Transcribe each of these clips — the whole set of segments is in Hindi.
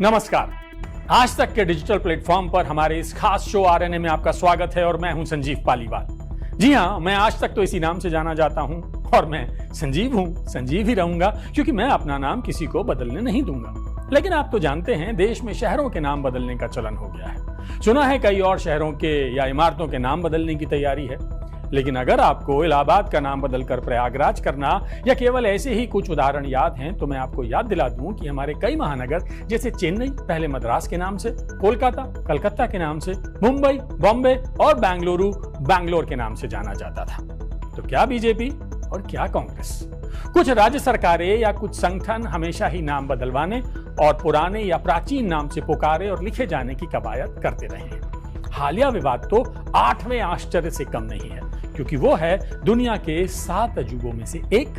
नमस्कार। आज तक के डिजिटल प्लेटफॉर्म पर हमारे इस खास शो आरएनए में आपका स्वागत है और मैं हूं संजीव पालीवाल। जी हां, मैं आज तक तो इसी नाम से जाना जाता हूं और मैं संजीव हूं, संजीव ही रहूंगा क्योंकि मैं अपना नाम किसी को बदलने नहीं दूंगा। लेकिन आप तो जानते हैं देश में शहरों के नाम बदलने का चलन हो गया है। सुना है कई और शहरों के या इमारतों के नाम बदलने की तैयारी है। लेकिन अगर आपको इलाहाबाद का नाम बदलकर प्रयागराज करना या केवल ऐसे ही कुछ उदाहरण याद हैं तो मैं आपको याद दिला दूं कि हमारे कई महानगर जैसे चेन्नई पहले मद्रास के नाम से, कोलकाता कलकत्ता के नाम से, मुंबई बॉम्बे और बेंगलुरु बैंगलोर के नाम से जाना जाता था। तो क्या बीजेपी और क्या कांग्रेस, कुछ राज्य सरकारें या कुछ संगठन हमेशा ही नाम बदलवाने और पुराने या प्राचीन नाम से पुकारे और लिखे जाने की कवायद करते रहे हैं। हालिया विवाद तो 8वें आश्चर्य से कम नहीं है क्योंकि वो है दुनिया के 7 अजूबों में से एक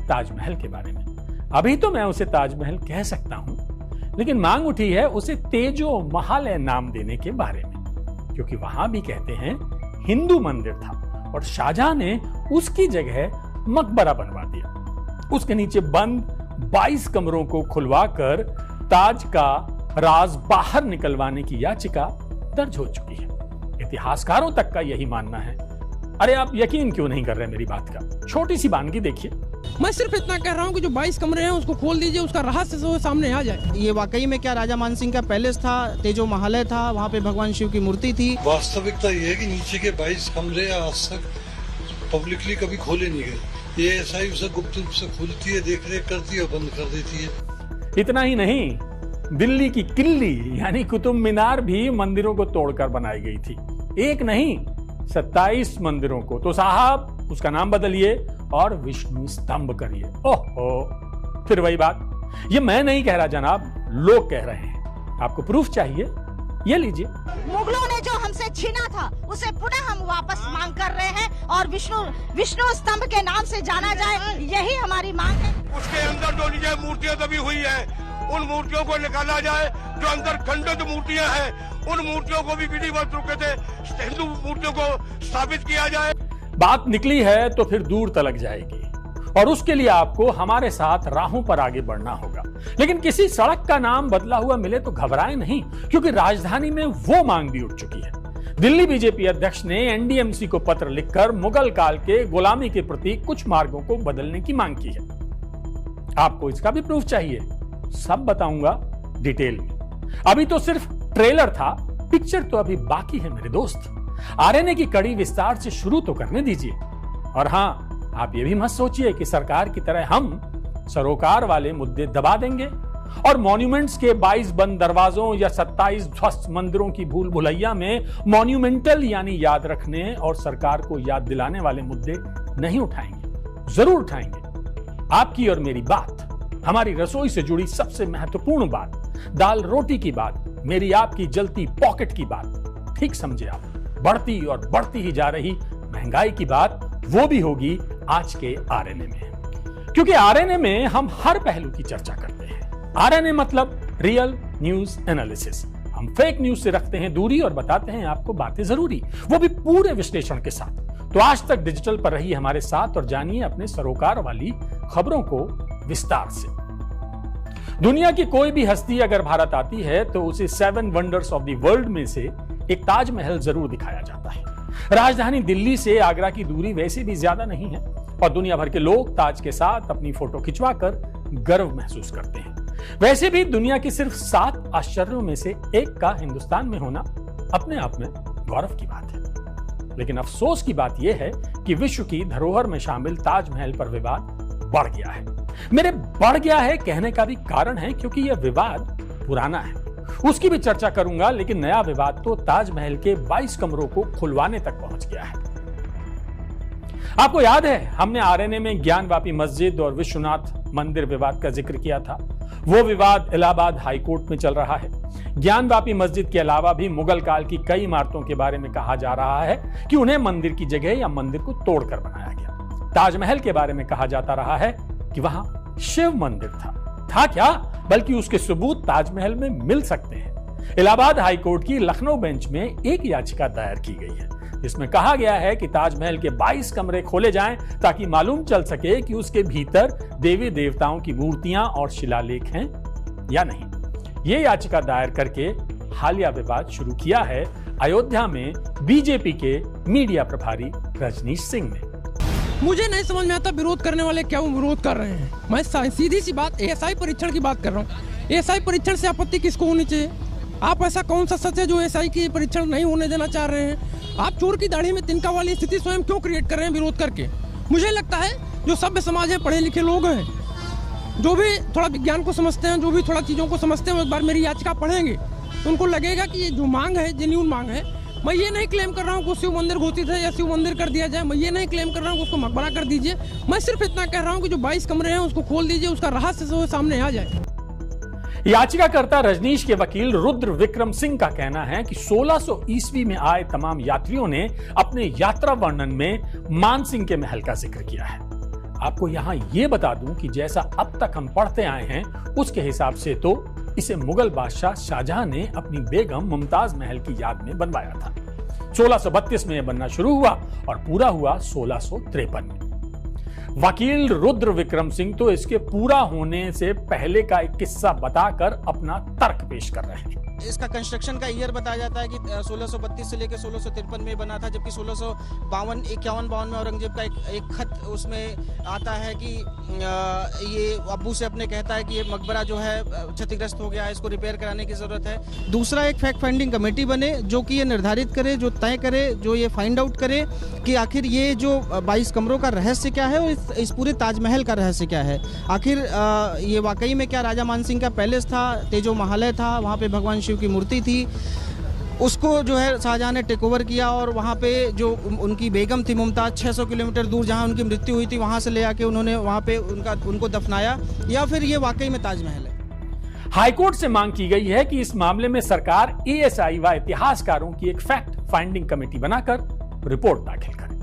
ताजमहल के बारे में। अभी तो मैं उसे ताजमहल कह सकता हूं, लेकिन मांग उठी है उसे तेजो महल नाम देने के बारे में क्योंकि वहां भी कहते हैं हिंदू मंदिर था और शाहजहां ने उसकी जगह मकबरा बनवा दिया। उसके नीचे बंद 22 कमरों को खुलवाकर ताज का राज बाहर निकलवाने की याचिका दर्ज हो चुकी है। इतिहासकारों तक का यही मानना है। अरे आप यकीन क्यों नहीं कर रहे मेरी बात का? छोटी सी वानगी देखिए। मैं सिर्फ इतना कह रहा हूँ कि जो 22 कमरे हैं उसको खोल दीजिए, उसका रहस्य तो सामने आ जाए। ये वाकई में क्या राजा मानसिंह का पैलेस था, तेजो महल था, वहाँ पे भगवान शिव की मूर्ति थी? वास्तविकता ये है कि नीचे के 22 कमरे आज तक पब्लिकली कभी खोले नहीं गए। ये ऐसा ही उसे गुप्त रूप से खुलती है, देख रेख करती है और बंद कर देती है। इतना ही नहीं, दिल्ली की किल्ली यानी कुतुब मीनार भी मंदिरों को तोड़कर बनाई गई थी। एक नहीं 27 मंदिरों को। तो साहब उसका नाम बदलिए और विष्णु स्तंभ करिए। ओहो, फिर वही बात। ये मैं नहीं कह रहा जनाब, लोग कह रहे हैं। आपको प्रूफ चाहिए? ये लीजिए। मुगलों ने जो हमसे छीना था उसे पुनः हम वापस मांग कर रहे हैं और विष्णु स्तंभ के नाम से जाना जाए, यही हमारी मांग है। उसके अंदर जो नीचे मूर्तियां दबी हुई है उन मूर्तियों को निकाला जाए। जो अंदर खंडित मूर्तियां हैं उन मूर्तियों को भी विधिवत रूप से हिंदू मूर्तियों को स्थापित किया जाए। बात निकली है तो फिर दूर तलक जाएगी और उसके लिए आपको हमारे साथ राहों पर आगे बढ़ना होगा। लेकिन किसी सड़क का नाम बदला हुआ मिले तो घबराएं नहीं क्योंकि राजधानी में वो मांग भी उठ चुकी है। दिल्ली बीजेपी अध्यक्ष ने एनडीएमसी को पत्र लिखकर मुगल काल के गुलामी के प्रति कुछ मार्गों को बदलने की मांग की है। आपको इसका भी प्रूफ चाहिए? सब बताऊंगा डिटेल में। अभी तो सिर्फ ट्रेलर था, पिक्चर तो अभी बाकी है मेरे दोस्त। आरएनए की कड़ी विस्तार से शुरू तो करने दीजिए। और हां, आप ये भी मत सोचिए कि सरकार की तरह हम सरोकार वाले मुद्दे दबा देंगे और मॉन्यूमेंट्स के 22 बंद दरवाजों या 27 ध्वस्त मंदिरों की भूल भुलैया में मॉन्यूमेंटल यानी याद रखने और सरकार को याद दिलाने वाले मुद्दे नहीं उठाएंगे। जरूर उठाएंगे। आपकी और मेरी बात, हमारी रसोई से जुड़ी सबसे महत्वपूर्ण बात, दाल रोटी की बात, मेरी आपकी जलती पॉकेट की बात, ठीक समझे आप, बढ़ती और बढ़ती ही जा रही महंगाई की बात, वो भी होगी आज के आरएनए में। क्योंकि आरएनए में हम हर पहलू की चर्चा करते हैं। आरएनए मतलब रियल न्यूज एनालिसिस। हम फेक न्यूज से रखते हैं दूरी और बताते हैं आपको बातें जरूरी, वो भी पूरे विश्लेषण के साथ। तो आज तक डिजिटल पर रहिए हमारे साथ और जानिए अपने सरोकार वाली खबरों को विस्तार से। दुनिया की कोई भी हस्ती अगर भारत आती है तो उसे 7 वंडर्स ऑफ द वर्ल्ड में से एक ताजमहल जरूर दिखाया जाता है। राजधानी दिल्ली से आगरा की दूरी वैसे भी ज्यादा नहीं है और दुनिया भर के लोग ताज के साथ अपनी फोटो खिंचवाकर गर्व महसूस करते हैं। वैसे भी दुनिया की सिर्फ 7 आश्चर्यों में से एक का हिंदुस्तान में होना अपने आप में गौरव की बात है। लेकिन अफसोस की बात यह है कि विश्व की धरोहर में शामिल ताजमहल पर विवाद बढ़ गया है। मेरे बढ़ गया है कहने का भी कारण है क्योंकि यह विवाद पुराना है, उसकी भी चर्चा करूंगा। लेकिन नया विवाद तो ताजमहल के 22 कमरों को खुलवाने तक पहुंच गया है। आपको याद है हमने आरएनए में ज्ञानवापी मस्जिद और विश्वनाथ मंदिर विवाद का जिक्र किया था। वो विवाद इलाहाबाद हाईकोर्ट में चल रहा है। ज्ञानवापी मस्जिद के अलावा भी मुगल काल की कई इमारतों के बारे में कहा जा रहा है कि उन्हें मंदिर की जगह या मंदिर को तोड़कर बनाया गया। ताजमहल के बारे में कहा जाता रहा है कि वहां शिव मंदिर था क्या, बल्कि उसके सबूत ताजमहल में मिल सकते हैं। इलाहाबाद हाईकोर्ट की लखनऊ बेंच में एक याचिका दायर की गई है जिसमें कहा गया है कि ताजमहल के 22 कमरे खोले जाएं ताकि मालूम चल सके कि उसके भीतर देवी देवताओं की मूर्तियां और शिलालेख हैं या नहीं। ये याचिका दायर करके हालिया विवाद शुरू किया है अयोध्या में बीजेपी के मीडिया प्रभारी रजनीश सिंह ने। मुझे नहीं समझ में आता विरोध करने वाले क्या वो विरोध कर रहे हैं। मैं सीधी सी बात एएसआई परीक्षण की बात कर रहा हूँ। एएसआई परीक्षण से आपत्ति किसको होनी चाहिए? आप ऐसा कौन सा सच है जो एएसआई की परीक्षण नहीं होने देना चाह रहे हैं? आप चोर की दाढ़ी में तिनका वाली स्थिति स्वयं क्यों क्रिएट कर रहे हैं विरोध करके? मुझे लगता है जो सभ्य समाज है, पढ़े लिखे लोग हैं, जो भी थोड़ा विज्ञान को समझते हैं, जो भी थोड़ा चीज़ों को समझते हैं, वो एक बार मेरी याचिका पढ़ेंगे तो उनको लगेगा कि ये जो मांग है जेन्युइन मांग है। मैं ये नहीं क्लेम कर रहा हूँ कि शिव मंदिर घोषित है या शिव मंदिर कर दिया जाए। मैं ये नहीं क्लेम कर रहा हूँ कि उसको मकबरा कर दीजिए। मैं सिर्फ इतना कह रहा हूँ कि जो 22 कमरे हैं उसको खोल दीजिए, उसका रहस्य सामने आ जाए। याचिकाकर्ता रजनीश के वकील रुद्र विक्रम सिंह का कहना है कि 1600 ईस्वी में आए तमाम यात्रियों ने अपने यात्रा वर्णन में मानसिंह के महल का जिक्र किया है। आपको यहां यह बता दूं कि जैसा अब तक हम पढ़ते आए हैं उसके हिसाब से तो इसे मुगल बादशाह शाहजहां ने अपनी बेगम मुमताज महल की याद में बनवाया था। 1632 में यह बनना शुरू हुआ और पूरा हुआ 1653 में। वकील रुद्र विक्रम सिंह तो इसके पूरा होने से पहले का एक किस्सा बताकर अपना तर्क पेश कर रहे हैं। इसका कंस्ट्रक्शन का ईयर बताया जाता है कि 1632 से लेकर 1653 में बना था, जबकि 1652 में औरंगजेब का एक खत उसमें आता है कि ये अब्बू से अपने कहता है कि ये मकबरा जो है क्षतिग्रस्त हो गया है, इसको रिपेयर कराने की जरूरत है। दूसरा, एक फैक्ट फाइंडिंग कमेटी बने जो कि ये निर्धारित करे, जो तय करे, जो ये फाइंड आउट करे कि आखिर ये जो 22 कमरों का रहस्य क्या है और इस पूरे ताजमहल का रहस्य क्या है। आखिर ये वाकई में क्या राजा मानसिंह का पैलेस था, तेजो महालय था, वहाँ पे भगवान शिव की मूर्ति थी, उसको जो है शाहजहां ने टेक ओवर किया और वहाँ पे जो उनकी बेगम थी मुमताज 600 किलोमीटर दूर जहाँ उनकी मृत्यु हुई थी वहाँ से ले आके उन्होंने वहाँ पे उनको दफनाया, या फिर ये वाकई में ताजमहल है। हाईकोर्ट से मांग की गई है कि इस मामले में सरकार एएसआई व इतिहासकारों की एक फैक्ट फाइंडिंग कमेटी बनाकर रिपोर्ट दाखिल करे।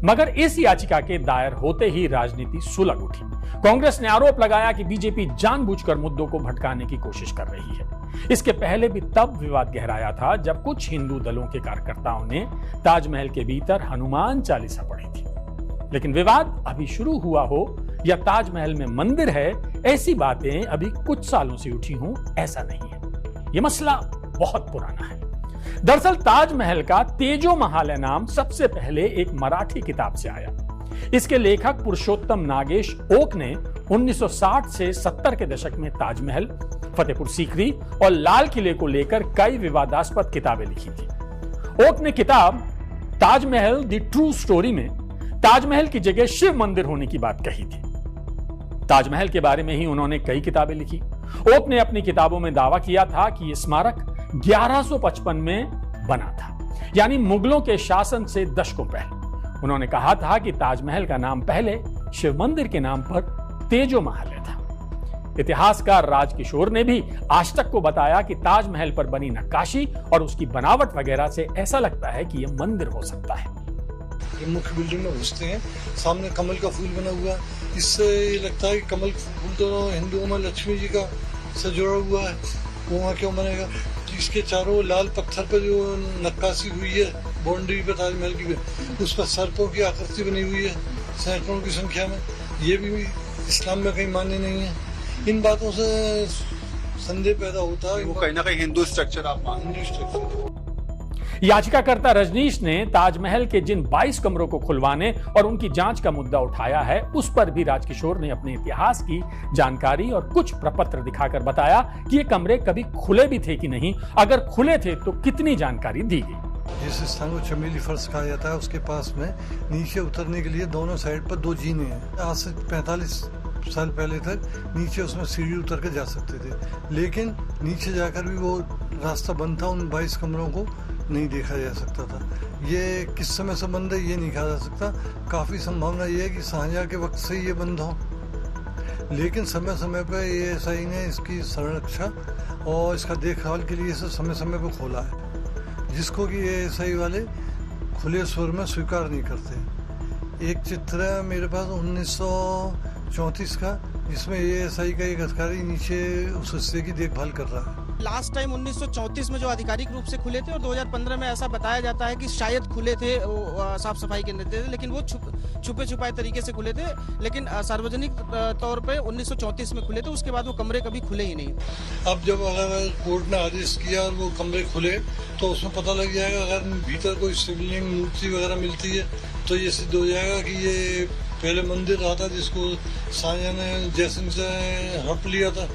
मगर इस याचिका के दायर होते ही राजनीति सुलग उठी। कांग्रेस ने आरोप लगाया कि बीजेपी जानबूझकर मुद्दों को भटकाने की कोशिश कर रही है। इसके पहले भी तब विवाद गहराया था जब कुछ हिंदू दलों के कार्यकर्ताओं ने ताजमहल के भीतर हनुमान चालीसा पढ़ी थी। लेकिन विवाद अभी शुरू हुआ हो या ताजमहल में मंदिर है, ऐसी बातें अभी कुछ सालों से उठी हों, ऐसा नहीं है। यह मसला बहुत पुराना है। दरअसल ताजमहल का तेजो महालय नाम सबसे पहले एक मराठी किताब से आया। इसके लेखक पुरुषोत्तम नागेश ओक ने 1960 से 70 के दशक में ताजमहल, फतेहपुर सीकरी और लाल किले को लेकर कई विवादास्पद किताबें लिखी थी। ओक ने किताब ताजमहल द ट्रू स्टोरी में ताजमहल की जगह शिव मंदिर होने की बात कही थी। ताजमहल के बारे में ही उन्होंने कई किताबें लिखी। ओक ने अपनी किताबों में दावा किया था कि यह स्मारक 1155 में बना था, यानी मुगलों के शासन से दशकों पहले। उन्होंने कहा था कि ताजमहल का नाम पहले शिव मंदिर के नाम पर तेजो महालय था। इतिहासकार राजकिशोर ने भी आज तक को बताया कि ताजमहल पर बनी नक्काशी और उसकी बनावट वगैरह से ऐसा लगता है कि यह मंदिर हो सकता है। मुख्य बिल्डिंग में घुसते हैं, सामने कमल का फूल बना हुआ, इससे ये लगता है कि कमल फूल तो हिंदुओं में लक्ष्मी जी का से जुड़ा हुआ है, वो वहाँ क्यों बनेगा। इसके चारों लाल पत्थर पर जो नक्काशी हुई है बाउंड्री पे ताजमहल की, उस पर सर्पों की आकृति बनी हुई है सैकड़ों की संख्या में, ये भी इस्लाम में कहीं मान्य नहीं है। इन बातों से संदेह पैदा होता है, वो कहीं ना कहीं हिंदू स्ट्रक्चर आप मान। हिंदू स्ट्रक्चर। याचिकाकर्ता रजनीश ने ताजमहल के जिन 22 कमरों को खुलवाने और उनकी जांच का मुद्दा उठाया है, उस पर भी राजकिशोर ने अपने इतिहास की जानकारी और कुछ प्रपत्र दिखाकर बताया कि ये कमरे कभी खुले भी थे कि नहीं, अगर खुले थे तो कितनी जानकारी दी गई। जिस स्थान को चमेली फर्श कहा जाता है उसके पास में नीचे उतरने के लिए दोनों साइड पर 2 जीने हैं। आज से 45 साल पहले तक नीचे उसमें सीढ़ी उतर के जा सकते थे, लेकिन नीचे जाकर भी वो रास्ता बंद था, उन 22 कमरों को नहीं देखा जा सकता था। ये किस समय से बंद है ये नहीं कहा जा सकता। काफ़ी संभावना ये है कि शाहजहां के वक्त से ये बंद हो, लेकिन समय समय पर एएसआई ने इसकी संरक्षा और इसका देखभाल के लिए इसे समय समय पर खोला है, जिसको कि एएसआई वाले खुले स्वर में स्वीकार नहीं करते। एक चित्र है मेरे पास 1934 का, जिसमें एएसआई का एक अधिकारी नीचे उस हिस्से की देखभाल कर रहा है। लास्ट टाइम 1934 में जो आधिकारिक रूप से खुले थे और 2015 में ऐसा बताया जाता है कि शायद खुले थे, साफ सफाई के निर्देश थे, लेकिन वो छुपे छुपाए तरीके से खुले थे, लेकिन सार्वजनिक तौर पे 1934 में खुले थे। उसके बाद वो कमरे कभी खुले ही नहीं। अब जब अगर कोर्ट ने आदेश किया और वो कमरे खुले तो उसमें पता लग जाएगा, अगर भीतर कोई शिवलिंग मूर्ति वगैरह मिलती है तो ये सिद्ध हो जाएगा कि ये पहले मंदिर रहा था जिसको शाहजहां ने जयसिंह से हड़प लिया था,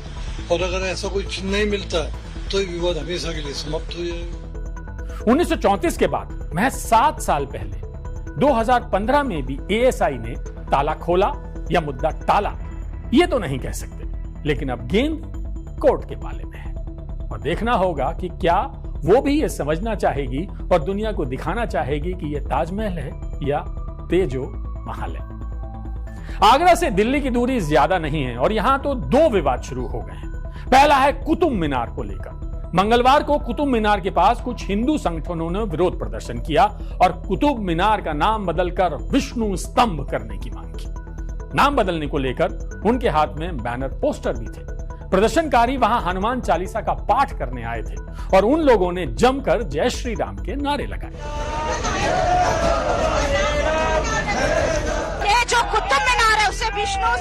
और अगर ऐसा कोई चिन्ह नहीं मिलता तो ये विवाद हमेशा के लिए समाप्त हो जाएगा। 1934 के बाद महज 7 साल पहले 2015 में भी एएसआई ने ताला खोला या मुद्दा टाला, ये तो नहीं कह सकते, लेकिन अब गेंद कोर्ट के पाले में है और देखना होगा कि क्या वो भी ये समझना चाहेगी और दुनिया को दिखाना चाहेगी कि ये ताजमहल है या तेजो महल है। आगरा से दिल्ली की दूरी ज्यादा नहीं है और यहां तो 2 विवाद शुरू हो गए हैं। पहला है कुतुब मीनार को लेकर। मंगलवार को कुतुब मीनार के पास कुछ हिंदू संगठनों ने विरोध प्रदर्शन किया और कुतुब मीनार का नाम बदलकर विष्णु स्तंभ करने की मांग की। नाम बदलने को लेकर उनके हाथ में बैनर पोस्टर भी थे। प्रदर्शनकारी वहां हनुमान चालीसा का पाठ करने आए थे और उन लोगों ने जमकर जय श्री राम के नारे लगाए। ये जो कुतुब मीनार है उसे विष्णु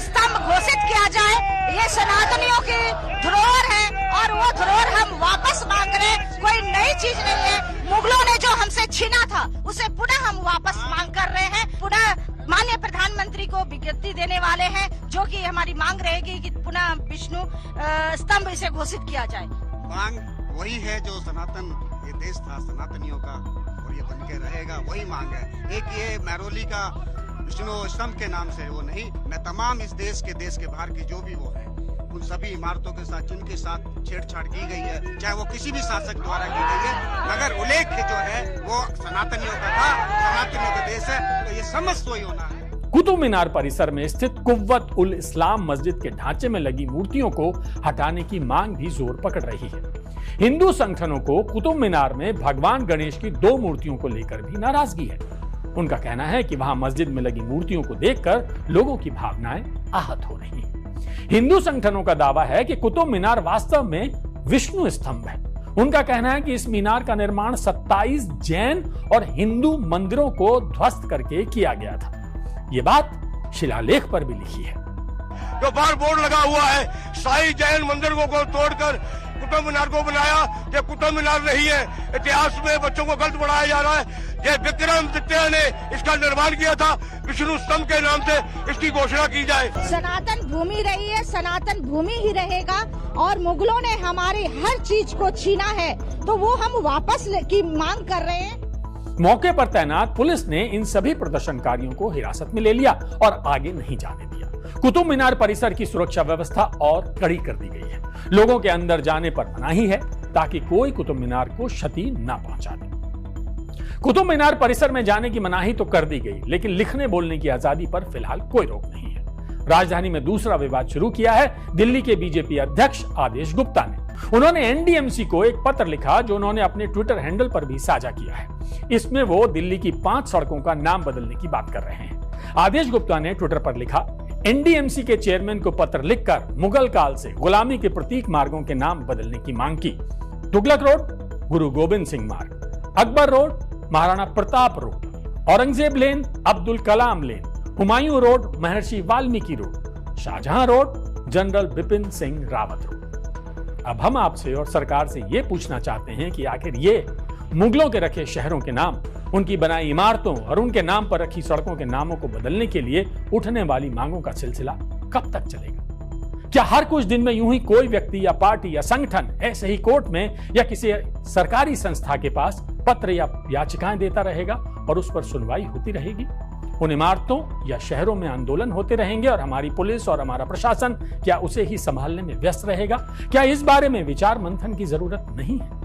स्तंभ घोषित किया जाए। ये सनातनियों की धरोहर है और वो धरोहर हम वापस मांग रहे हैं, कोई नई चीज नहीं है। मुगलों ने जो हमसे छीना था उसे पुनः हम वापस मांग कर रहे हैं। पुनः माननीय प्रधानमंत्री को विज्ञप्ति देने वाले हैं, जो कि हमारी मांग रहेगी कि पुनः विष्णु स्तंभ इसे घोषित किया जाए। मांग वही है जो सनातन ये देश था सनातनियों का और ये बन के रहेगा, वही मांग है। एक ये महरौली का विष्णु स्तंभ के नाम से वो नहीं, मैं तमाम इस देश के बाहर की जो भी वो है उन सभी इमारतों के साथ जिनके साथ छेड़छाड़ की गई है, चाहे वो किसी भी शासक द्वारा की गई है, मगर उल्लेख जो है वो सनातनियों का था, सनातनियों का देश है, तो ये समस्त वही होना है। कुतुब मीनार परिसर में स्थित कुव्वत उल इस्लाम मस्जिद के ढांचे में लगी मूर्तियों को हटाने की मांग भी जोर पकड़ रही है। हिंदू संगठनों को कुतुब मीनार में भगवान गणेश की 2 मूर्तियों को लेकर भी नाराजगी है। उनका कहना है कि वहां मस्जिद में लगी मूर्तियों को देखकर लोगों की भावनाएं आहत हो रही हैं। हिंदू संगठनों का दावा है कि कुतुब मीनार वास्तव में विष्णु स्तंभ है। उनका कहना है कि इस मीनार का निर्माण 27 जैन और हिंदू मंदिरों को ध्वस्त करके किया गया था। ये बात शिलालेख पर भी लिखी है। जो बाहर बोर्ड लगा हुआ है, साई जैन मंदिरों को तोड़कर कुतुब मीनार को बनाया, ये कुतुब मीनार नहीं है। इतिहास में बच्चों को गलत पढ़ाया जा रहा है। ये विक्रमादित्य ने इसका निर्माण किया था, विष्णु स्तंभ के नाम से इसकी घोषणा की जाए। सनातन भूमि रही है, सनातन भूमि ही रहेगा और मुगलों ने हमारी हर चीज को छीना है, तो वो हम वापस की मांग कर रहे हैं। मौके पर तैनात पुलिस ने इन सभी प्रदर्शनकारियों को हिरासत में ले लिया और आगे नहीं जाने दिया। कुतुब मीनार परिसर की सुरक्षा व्यवस्था और कड़ी कर दी गई है। लोगों के अंदर जाने पर मनाही है ताकि कोई कुतुब मीनार को क्षति न पहुंचा दे। कुतुब मीनार परिसर में जाने की मनाही तो कर दी गई, लेकिन लिखने बोलने की आजादी पर फिलहाल कोई रोक नहीं है। राजधानी में दूसरा विवाद शुरू किया है दिल्ली के बीजेपी अध्यक्ष आदेश गुप्ता ने। उन्होंने एनडीएमसी को एक पत्र लिखा जो उन्होंने अपने ट्विटर हैंडल पर भी साझा किया है। इसमें वो दिल्ली की 5 सड़कों का नाम बदलने की बात कर रहे हैं। आदेश गुप्ता ने ट्विटर पर लिखा, एनडीएमसी के चेयरमैन को पत्र लिखकर मुगल काल से गुलामी के प्रतीक मार्गों के नाम बदलने की मांग की। तुगलक रोड गुरु Gobind Singh Marg, Akbar road Maharana Pratap road, Aurangzeb lane Abdul Kalam lane, Humayun road Maharshi Valmiki road, Shahjahan road general Bipin Singh Rawat road. अब हम आपसे और सरकार से ये पूछना चाहते हैं कि आखिर ये मुगलों के रखे शहरों के नाम, उनकी बनाई इमारतों और उनके नाम पर रखी सड़कों के नामों को बदलने के लिए उठने वाली मांगों का सिलसिला कब तक चलेगा? क्या हर कुछ दिन में यूं ही कोई व्यक्ति या पार्टी या संगठन ऐसे ही कोर्ट में या किसी सरकारी संस्था के पास पत्र या याचिकाएं देता रहेगा और उस पर सुनवाई होती रहेगी? उन इमारतों या शहरों में आंदोलन होते रहेंगे और हमारी पुलिस और हमारा प्रशासन क्या उसे ही संभालने में व्यस्त रहेगा? क्या इस बारे में विचार मंथन की जरूरत नहीं है?